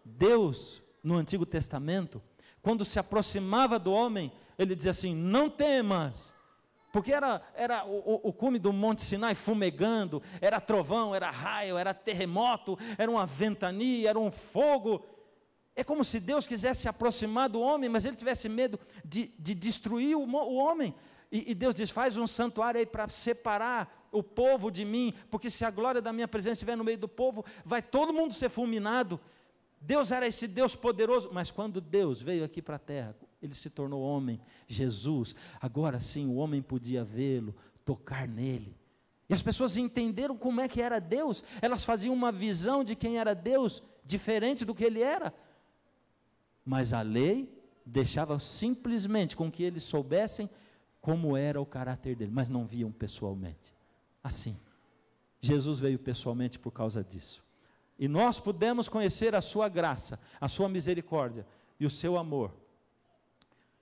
Deus, no Antigo Testamento, quando se aproximava do homem, ele dizia assim: não temas. Porque era o cume do Monte Sinai fumegando, era trovão, era raio, era terremoto, era uma ventania, era um fogo. É como se Deus quisesse se aproximar do homem, mas ele tivesse medo de destruir o homem. E Deus diz: faz um santuário aí para separar o povo de mim, porque se a glória da minha presença estiver no meio do povo, vai todo mundo ser fulminado. Deus era esse Deus poderoso, mas quando Deus veio aqui para a terra, ele se tornou homem, Jesus. Agora sim, o homem podia vê-lo, tocar nele. E as pessoas entenderam como é que era Deus, elas faziam uma visão de quem era Deus, diferente do que ele era. Mas a lei deixava simplesmente com que eles soubessem como era o caráter dele, mas não viam pessoalmente. Assim, Jesus veio pessoalmente por causa disso. E nós podemos conhecer a sua graça, a sua misericórdia e o seu amor.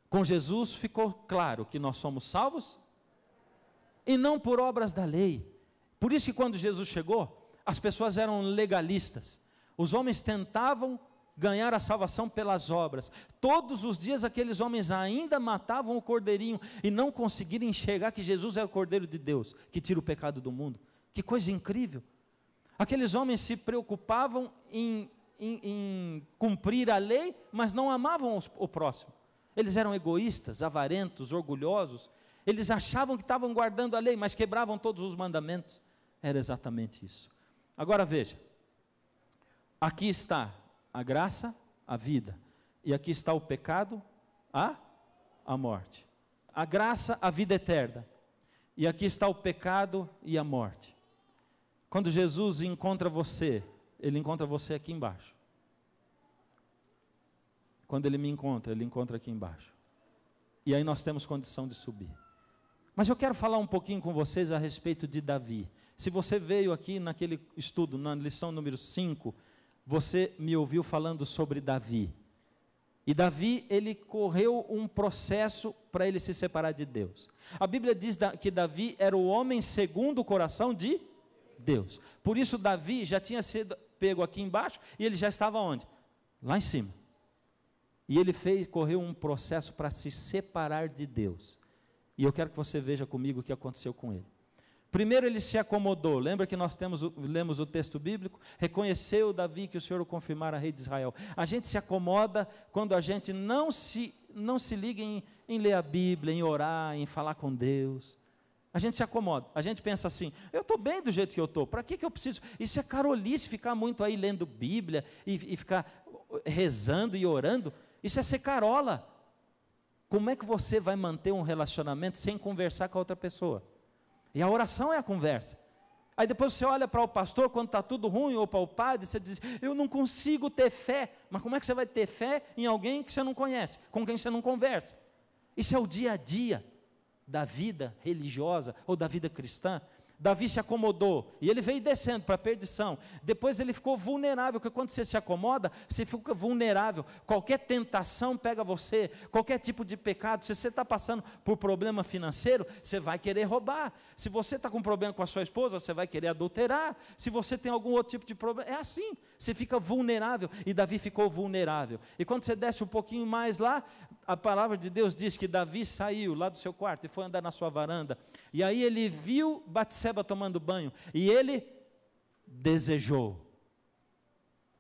Com Jesus ficou claro que nós somos salvos e não por obras da lei. Por isso que quando Jesus chegou, as pessoas eram legalistas. Os homens tentavam ganhar a salvação pelas obras. Todos os dias aqueles homens ainda matavam o cordeirinho e não conseguiram enxergar que Jesus é o Cordeiro de Deus, que tira o pecado do mundo. Que coisa incrível! Aqueles homens se preocupavam em cumprir a lei, mas não amavam o próximo. Eles eram egoístas, avarentos, orgulhosos. Eles achavam que estavam guardando a lei, mas quebravam todos os mandamentos. Era exatamente isso. Agora veja, aqui está a graça, a vida, e aqui está o pecado, a morte. A graça, a vida eterna, e aqui está o pecado e a morte. Quando Jesus encontra você, ele encontra você aqui embaixo. Quando ele me encontra, ele encontra aqui embaixo. E aí nós temos condição de subir. Mas eu quero falar um pouquinho com vocês a respeito de Davi. Se você veio aqui naquele estudo, na lição número 5, você me ouviu falando sobre Davi. E Davi, ele correu um processo para ele se separar de Deus. A Bíblia diz que Davi era o homem segundo o coração de Deus. Por isso Davi já tinha sido pego aqui embaixo e ele já estava onde? Lá em cima. E ele correu um processo para se separar de Deus. E eu quero que você veja comigo o que aconteceu com ele. Primeiro ele se acomodou. Lembra que nós lemos o texto bíblico? Reconheceu Davi que o Senhor o confirmara rei de Israel. A gente se acomoda quando a gente não se liga em ler a Bíblia, em orar, em falar com Deus. A gente se acomoda, a gente pensa assim: eu estou bem do jeito que eu estou, para que eu preciso? Isso é carolice, ficar muito aí lendo Bíblia e ficar rezando e orando. Isso é ser carola. Como é que você vai manter um relacionamento sem conversar com a outra pessoa? E a oração é a conversa. Aí depois você olha para o pastor quando está tudo ruim, ou para o padre, você diz: eu não consigo ter fé. Mas como é que você vai ter fé em alguém que você não conhece, com quem você não conversa? Isso é o dia a dia da vida religiosa ou da vida cristã. Davi se acomodou e ele veio descendo para a perdição. Depois ele ficou vulnerável, porque quando você se acomoda, você fica vulnerável. Qualquer tentação pega você, qualquer tipo de pecado. Se você está passando por problema financeiro, você vai querer roubar. Se você está com problema com a sua esposa, você vai querer adulterar. Se você tem algum outro tipo de problema, é assim. Você fica vulnerável, e Davi ficou vulnerável. E quando você desce um pouquinho mais lá, a palavra de Deus diz que Davi saiu lá do seu quarto e foi andar na sua varanda. E aí ele viu Batseba tomando banho, e ele desejou.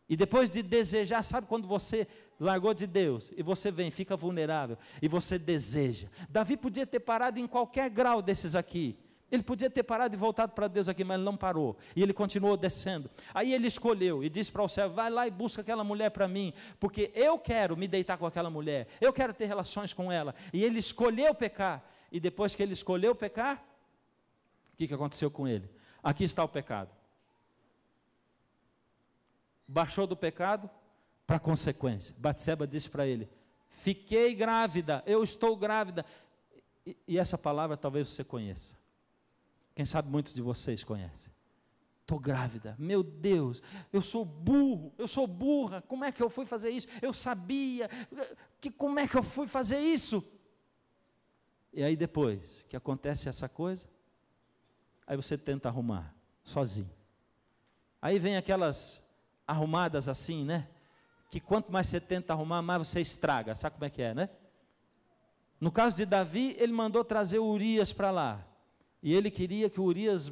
E depois de desejar, sabe quando você largou de Deus, e você vem, fica vulnerável, e você deseja. Davi podia ter parado em qualquer grau desses aqui. Ele podia ter parado e voltado para Deus aqui, mas ele não parou. E ele continuou descendo. Aí ele escolheu e disse para o servo: vai lá e busca aquela mulher para mim, porque eu quero me deitar com aquela mulher, eu quero ter relações com ela. E ele escolheu pecar. E depois que ele escolheu pecar, o que aconteceu com ele? Aqui está o pecado. Baixou do pecado para a consequência. Batseba disse para ele: fiquei grávida, eu estou grávida. E essa palavra talvez você conheça. Quem sabe muitos de vocês conhecem. estou grávida, meu Deus, eu sou burro, eu sou burra, como é que eu fui fazer isso? Eu sabia, como é que eu fui fazer isso? E aí depois que acontece essa coisa, aí você tenta arrumar, sozinho. Aí vem aquelas arrumadas assim, né? Que quanto mais você tenta arrumar, mais você estraga, sabe como é que é, né? No caso de Davi, ele mandou trazer Urias para lá, e ele queria que Urias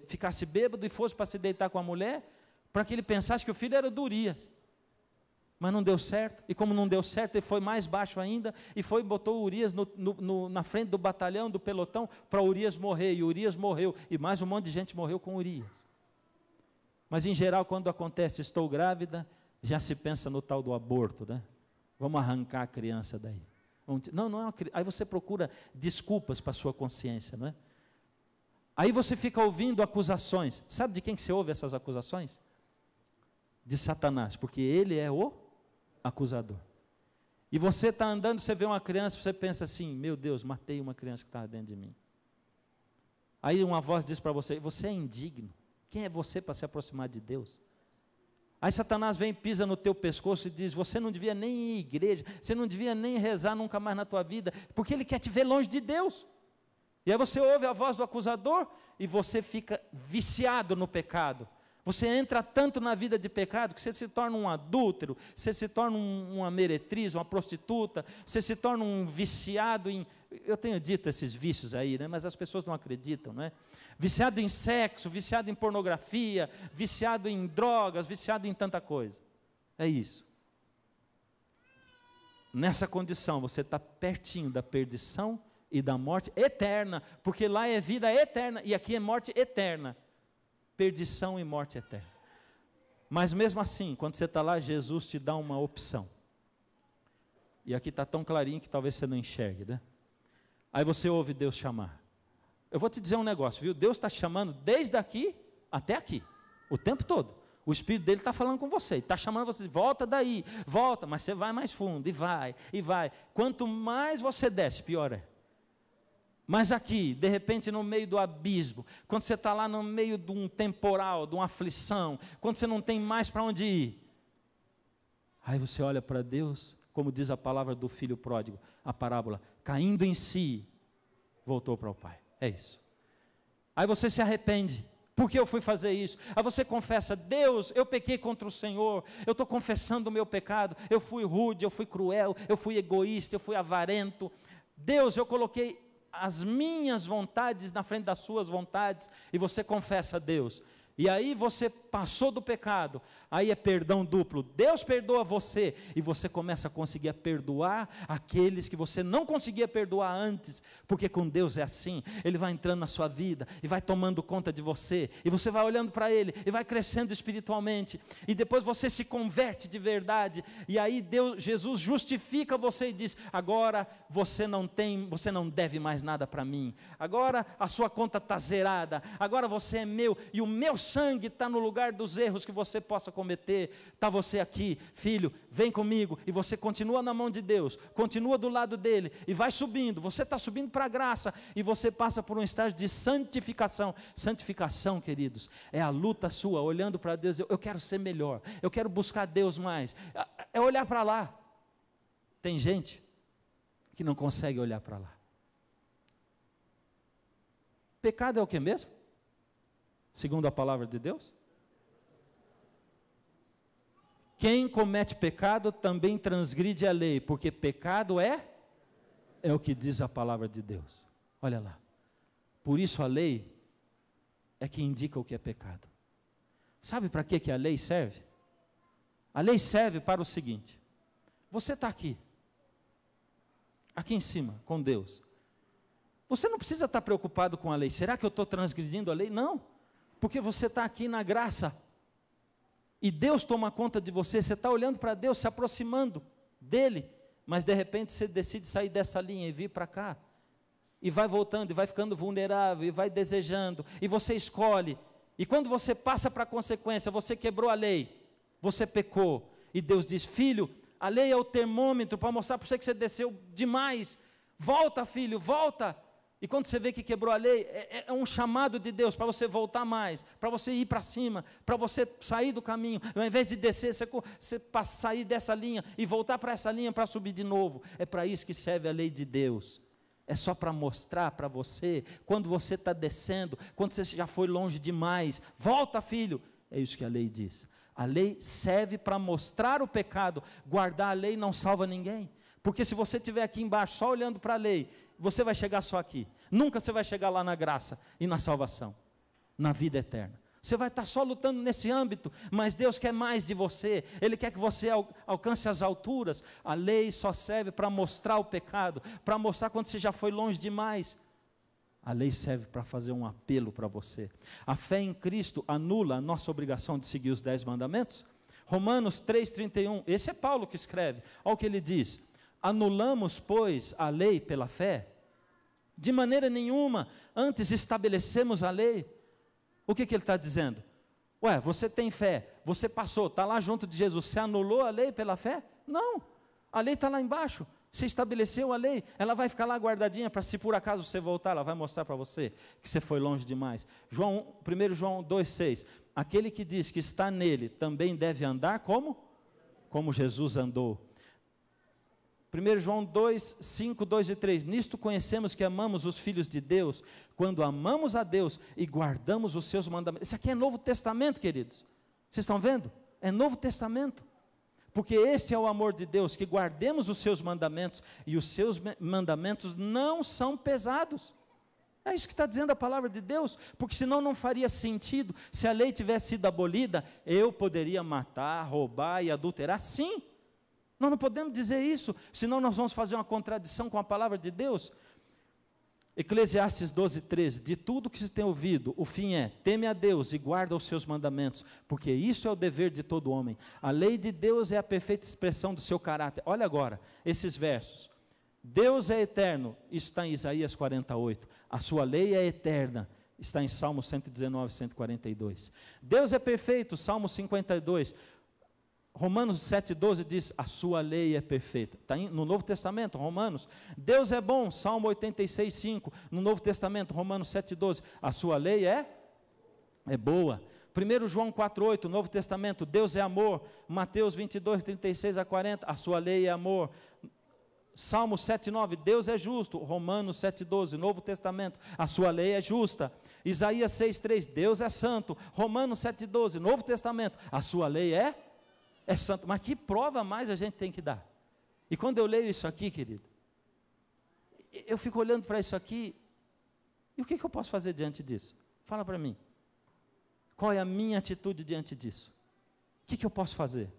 ficasse bêbado e fosse para se deitar com a mulher, para que ele pensasse que o filho era do Urias. Mas não deu certo, e como não deu certo, ele foi mais baixo ainda, e foi e botou Urias na frente do batalhão, do pelotão, para Urias morrer, e Urias morreu, e mais um monte de gente morreu com Urias. Mas em geral, quando acontece, estou grávida, já se pensa no tal do aborto, né? Vamos arrancar a criança daí. Não é uma, aí você procura desculpas para a sua consciência, não é? Aí você fica ouvindo acusações. Sabe de quem que você ouve essas acusações? De Satanás, porque ele é o acusador. E você está andando, você vê uma criança, você pensa assim, meu Deus, matei uma criança que estava dentro de mim. Aí uma voz diz para você, você é indigno. Quem é você para se aproximar de Deus? Aí Satanás vem, pisa no teu pescoço e diz, você não devia nem ir à igreja, você não devia nem rezar nunca mais na tua vida, porque ele quer te ver longe de Deus. E aí você ouve a voz do acusador e você fica viciado no pecado. Você entra tanto na vida de pecado que você se torna um adúltero, você se torna uma meretriz, uma prostituta, você se torna um viciado em... Eu tenho dito esses vícios aí, né? Mas as pessoas não acreditam, né? Viciado em sexo, viciado em pornografia, viciado em drogas, viciado em tanta coisa. É isso. Nessa condição, você está pertinho da perdição e da morte eterna, porque lá é vida eterna e aqui é morte eterna. Perdição e morte eterna. Mas mesmo assim, quando você está lá, Jesus te dá uma opção. E aqui está tão clarinho que talvez você não enxergue, né? Aí você ouve Deus chamar. Eu vou te dizer um negócio, viu? Deus está chamando desde aqui até aqui, o tempo todo. O Espírito dele está falando com você, está chamando você, volta daí, volta, mas você vai mais fundo, e vai, e vai. Quanto mais você desce, pior é. Mas aqui, de repente no meio do abismo, quando você está lá no meio de um temporal, de uma aflição, quando você não tem mais para onde ir, aí você olha para Deus, como diz a palavra do filho pródigo, a parábola, caindo em si, voltou para o Pai, é isso. Aí você se arrepende, por que eu fui fazer isso? Aí você confessa, Deus, eu pequei contra o Senhor, eu estou confessando o meu pecado, eu fui rude, eu fui cruel, eu fui egoísta, eu fui avarento, Deus, eu coloquei as minhas vontades na frente das suas vontades, e você confessa a Deus, e aí você passou do pecado, aí é perdão duplo, Deus perdoa você, e você começa a conseguir perdoar aqueles que você não conseguia perdoar antes, porque com Deus é assim, Ele vai entrando na sua vida, e vai tomando conta de você, e você vai olhando para Ele, e vai crescendo espiritualmente, e depois você se converte de verdade, e aí Jesus justifica você e diz, agora você não deve mais nada para mim, agora a sua conta está zerada, agora você é meu, e o meu sangue está no lugar dos erros que você possa cometer, está você aqui, filho, vem comigo, e você continua na mão de Deus, continua do lado dele, e vai subindo, você está subindo para a graça, e você passa por um estágio de santificação. Santificação, queridos, é a luta sua, olhando para Deus, eu quero ser melhor, eu quero buscar Deus mais, é olhar para lá. Tem gente que não consegue olhar para lá. Pecado é o que mesmo? Segundo a palavra de Deus? Quem comete pecado também transgride a lei, porque pecado é o que diz a palavra de Deus. Olha lá. Por isso a lei é que indica o que é pecado. Sabe para que a lei serve? A lei serve para o seguinte: você está aqui em cima, com Deus. Você não precisa estar preocupado com a lei. Será que eu estou transgredindo a lei? Não. Porque você está aqui na graça, e Deus toma conta de você, você está olhando para Deus, se aproximando dEle, mas de repente você decide sair dessa linha e vir para cá, e vai voltando, e vai ficando vulnerável, e vai desejando, e você escolhe, e quando você passa para a consequência, você quebrou a lei, você pecou, e Deus diz, filho, a lei é o termômetro para mostrar para você que você desceu demais, volta filho, volta, E quando você vê que quebrou a lei, é um chamado de Deus para você voltar mais, para você ir para cima, para você sair do caminho. Ao invés de descer, você sair dessa linha e voltar para essa linha para subir de novo. É para isso que serve a lei de Deus. É só para mostrar para você, quando você está descendo, quando você já foi longe demais, volta, filho. É isso que a lei diz. A lei serve para mostrar o pecado. Guardar a lei não salva ninguém. Porque se você estiver aqui embaixo só olhando para a lei, você vai chegar só aqui. Nunca você vai chegar lá na graça e na salvação, na vida eterna. Você vai estar só lutando nesse âmbito, mas Deus quer mais de você. Ele quer que você alcance as alturas. A lei só serve para mostrar o pecado, para mostrar quando você já foi longe demais. A lei serve para fazer um apelo para você. A fé em Cristo anula a nossa obrigação de seguir os 10 mandamentos? Romanos 3,31, esse é Paulo que escreve. Olha o que ele diz: anulamos, pois, a lei pela fé? De maneira nenhuma, antes estabelecemos a lei. O que ele está dizendo? Ué, você tem fé, você passou, está lá junto de Jesus, você anulou a lei pela fé? Não, a lei está lá embaixo, você estabeleceu a lei, ela vai ficar lá guardadinha, para se por acaso você voltar, ela vai mostrar para você que você foi longe demais. 1 João 2,6, aquele que diz que está nele, também deve andar como? Como Jesus andou. 1 João 2, 5, 2 e 3, nisto conhecemos que amamos os filhos de Deus, quando amamos a Deus e guardamos os seus mandamentos. Isso aqui é Novo Testamento, queridos, vocês estão vendo? É Novo Testamento, porque esse é o amor de Deus, que guardemos os seus mandamentos, e os seus mandamentos não são pesados. É isso que está dizendo a palavra de Deus, porque senão não faria sentido. Se a lei tivesse sido abolida, eu poderia matar, roubar e adulterar, sim. Nós não podemos dizer isso, senão nós vamos fazer uma contradição com a palavra de Deus. Eclesiastes 12:13, de tudo que se tem ouvido, o fim é, teme a Deus e guarda os seus mandamentos, porque isso é o dever de todo homem. A lei de Deus é a perfeita expressão do seu caráter. Olha agora, esses versos. Deus é eterno, isso está em Isaías 48. A sua lei é eterna, está em Salmo 119, 142. Deus é perfeito, Salmo 52. Romanos 7,12 diz, a sua lei é perfeita. Está no Novo Testamento, Romanos. Deus é bom, Salmo 86,5. No Novo Testamento, Romanos 7,12, a sua lei é boa. 1 João 4,8, Novo Testamento, Deus é amor. Mateus 22, 36 a 40, a sua lei é amor. Salmo 7,9, Deus é justo. Romanos 7,12, Novo Testamento, a sua lei é justa. Isaías 6,3, Deus é santo. Romanos 7,12, Novo Testamento, a sua lei é santo. Mas que prova mais a gente tem que dar? E quando eu leio isso aqui, querido, eu fico olhando para isso aqui, e o que eu posso fazer diante disso? Fala para mim. Qual é a minha atitude diante disso? O que eu posso fazer?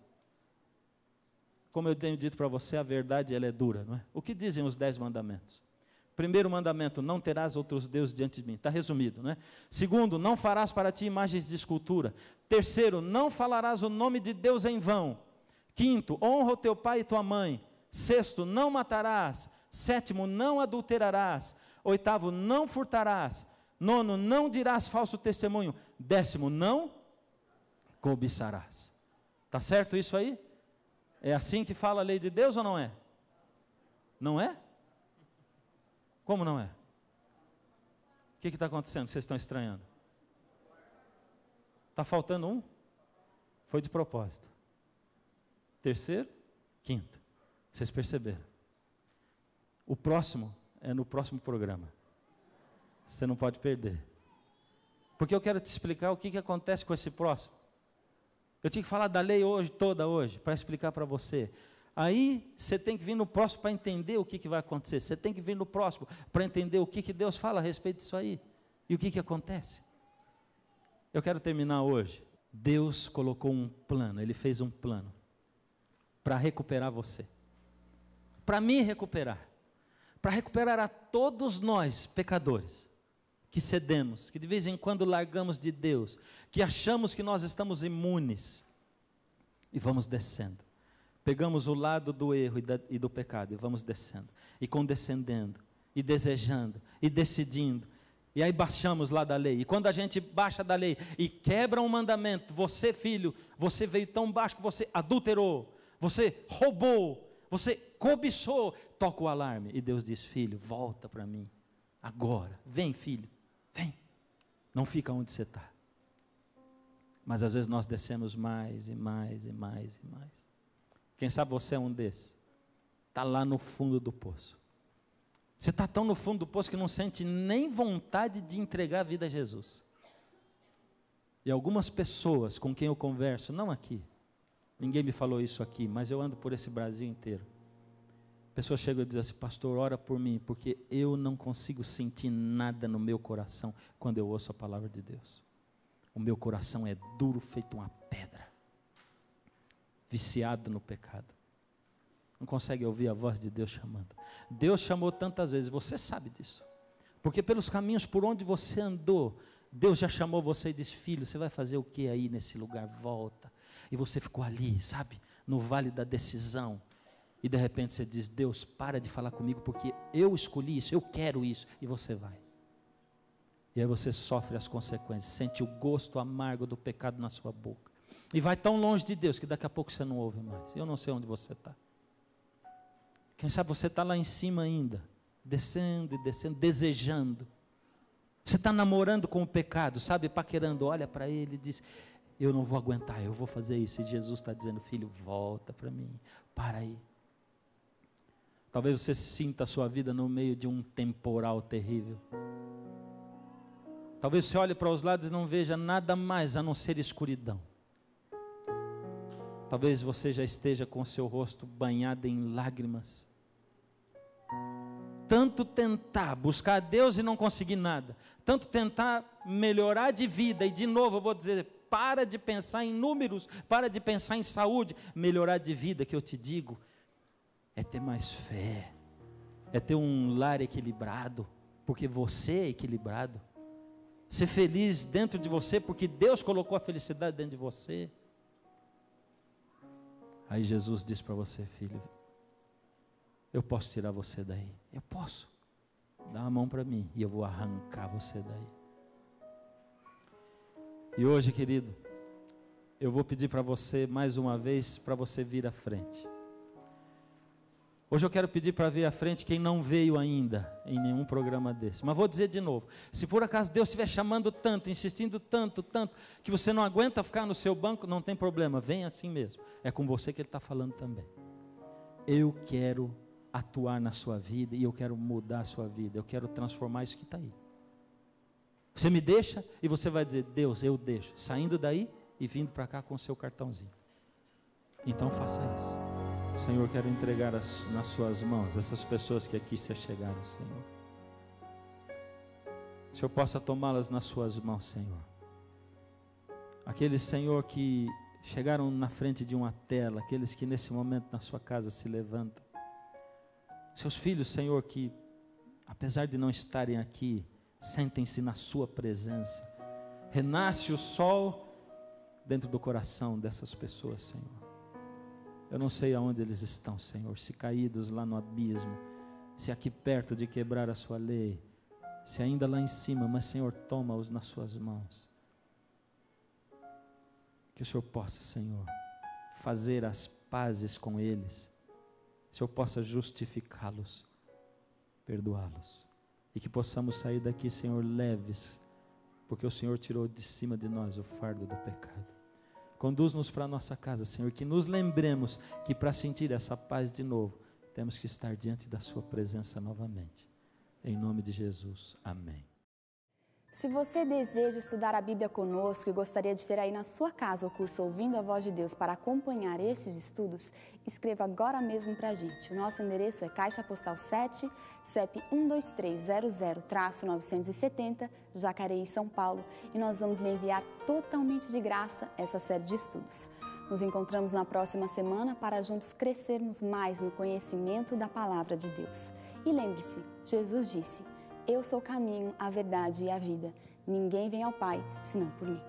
Como eu tenho dito para você, a verdade ela é dura, não é? O que dizem os 10 mandamentos? Primeiro mandamento, não terás outros deuses diante de mim. Está resumido, não é? Segundo, não farás para ti imagens de escultura. Terceiro, não falarás o nome de Deus em vão. Quinto, honra o teu pai e tua mãe. Sexto, não matarás. Sétimo, não adulterarás. Oitavo, não furtarás. Nono, não dirás falso testemunho. Décimo, não cobiçarás. Está certo isso aí? É assim que fala a lei de Deus ou não é? Não é? Como não é? O que está acontecendo? Vocês estão estranhando? Está faltando um? Foi de propósito. Terceiro, quinto. Vocês perceberam? O próximo é no próximo programa. Você não pode perder. Porque eu quero te explicar o que acontece com esse próximo. Eu tinha que falar da lei hoje, toda hoje, para explicar para você. Aí você tem que vir no próximo para entender o que vai acontecer. Você tem que vir no próximo para entender o que Deus fala a respeito disso aí. E o que acontece. Eu quero terminar hoje. Deus colocou um plano, Ele fez um plano para recuperar você. Para me recuperar. Para recuperar a todos nós, pecadores, que cedemos, que de vez em quando largamos de Deus, que achamos que nós estamos imunes. E vamos descendo. Pegamos o lado do erro e do pecado e vamos descendo, e condescendendo, e desejando, e decidindo, e aí baixamos lá da lei. E quando a gente baixa da lei e quebra um mandamento, você filho, você veio tão baixo que você adulterou, você roubou, você cobiçou, toca o alarme, e Deus diz, filho, volta para mim, agora. Vem, filho, vem. Não fica onde você está. Mas às vezes nós descemos mais e mais e mais e mais. Quem sabe você é um desses. Está lá no fundo do poço. Você está tão no fundo do poço que não sente nem vontade de entregar a vida a Jesus. E algumas pessoas com quem eu converso, não aqui, ninguém me falou isso aqui, mas eu ando por esse Brasil inteiro. Pessoas chegam e dizem assim: pastor, ora por mim, porque eu não consigo sentir nada no meu coração quando eu ouço a palavra de Deus. O meu coração é duro, feito uma pedra, viciado no pecado. Não consegue ouvir a voz de Deus chamando. Deus chamou tantas vezes, você sabe disso. Porque pelos caminhos por onde você andou, Deus já chamou você e disse: filho, você vai fazer o que aí nesse lugar? Volta. E você ficou ali, sabe, no vale da decisão. E de repente você diz: Deus, para de falar comigo, porque eu escolhi isso, eu quero isso. E você vai. E aí você sofre as consequências, sente o gosto amargo do pecado na sua boca. E vai tão longe de Deus que daqui a pouco você não ouve mais. Eu não sei onde você está. Quem sabe você está lá em cima ainda, descendo e descendo, desejando. Você está namorando com o pecado, sabe, paquerando, olha para ele e diz: eu não vou aguentar, eu vou fazer isso. E Jesus está dizendo: filho, volta para mim, para aí. Talvez você sinta a sua vida no meio de um temporal terrível. Talvez você olhe para os lados e não veja nada mais a não ser escuridão. Talvez você já esteja com seu rosto banhado em lágrimas. Tanto tentar buscar a Deus e não conseguir nada. Tanto tentar melhorar de vida. E de novo eu vou dizer: para de pensar em números, para de pensar em saúde. Melhorar de vida, que eu te digo, é ter mais fé. É ter um lar equilibrado, porque você é equilibrado. Ser feliz dentro de você, porque Deus colocou a felicidade dentro de você. Aí Jesus diz para você: filho, eu posso tirar você daí. Eu posso. Dá a mão para mim e eu vou arrancar você daí. E hoje, querido, eu vou pedir para você mais uma vez, para você vir à frente. Hoje eu quero pedir para vir à frente quem não veio ainda em nenhum programa desse. Mas vou dizer de novo: se por acaso Deus estiver chamando tanto, insistindo tanto, que você não aguenta ficar no seu banco, não tem problema, vem assim mesmo. É com você que Ele está falando também. Eu quero atuar na sua vida e eu quero mudar a sua vida. Eu quero transformar isso que está aí. Você me deixa e você vai dizer: Deus, eu deixo. Saindo daí e vindo para cá com o seu cartãozinho. Então faça isso. Senhor, eu quero entregar nas suas mãos essas pessoas que aqui se achegaram, Senhor. O Senhor possa tomá-las nas suas mãos, Senhor. Aqueles, Senhor, que chegaram na frente de uma tela, aqueles que nesse momento na sua casa se levantam. Seus filhos, Senhor, que apesar de não estarem aqui, sentem-se na sua presença. Renasce o sol dentro do coração dessas pessoas, Senhor. Eu não sei aonde eles estão, Senhor, se caídos lá no abismo, se aqui perto de quebrar a sua lei, se ainda lá em cima, mas Senhor, toma-os nas suas mãos. Que o Senhor possa, Senhor, fazer as pazes com eles, que o Senhor possa justificá-los, perdoá-los, e que possamos sair daqui, Senhor, leves, porque o Senhor tirou de cima de nós o fardo do pecado. Conduz-nos para a nossa casa, Senhor, que nos lembremos que para sentir essa paz de novo, temos que estar diante da sua presença novamente. Em nome de Jesus, amém. Se você deseja estudar a Bíblia conosco e gostaria de ter aí na sua casa o curso Ouvindo a Voz de Deus para acompanhar estes estudos, escreva agora mesmo para a gente. O nosso endereço é Caixa Postal 7, CEP 12300-970, Jacareí, São Paulo, e nós vamos lhe enviar totalmente de graça essa série de estudos. Nos encontramos na próxima semana para juntos crescermos mais no conhecimento da Palavra de Deus. E lembre-se, Jesus disse: eu sou o caminho, a verdade e a vida. Ninguém vem ao Pai, senão por mim.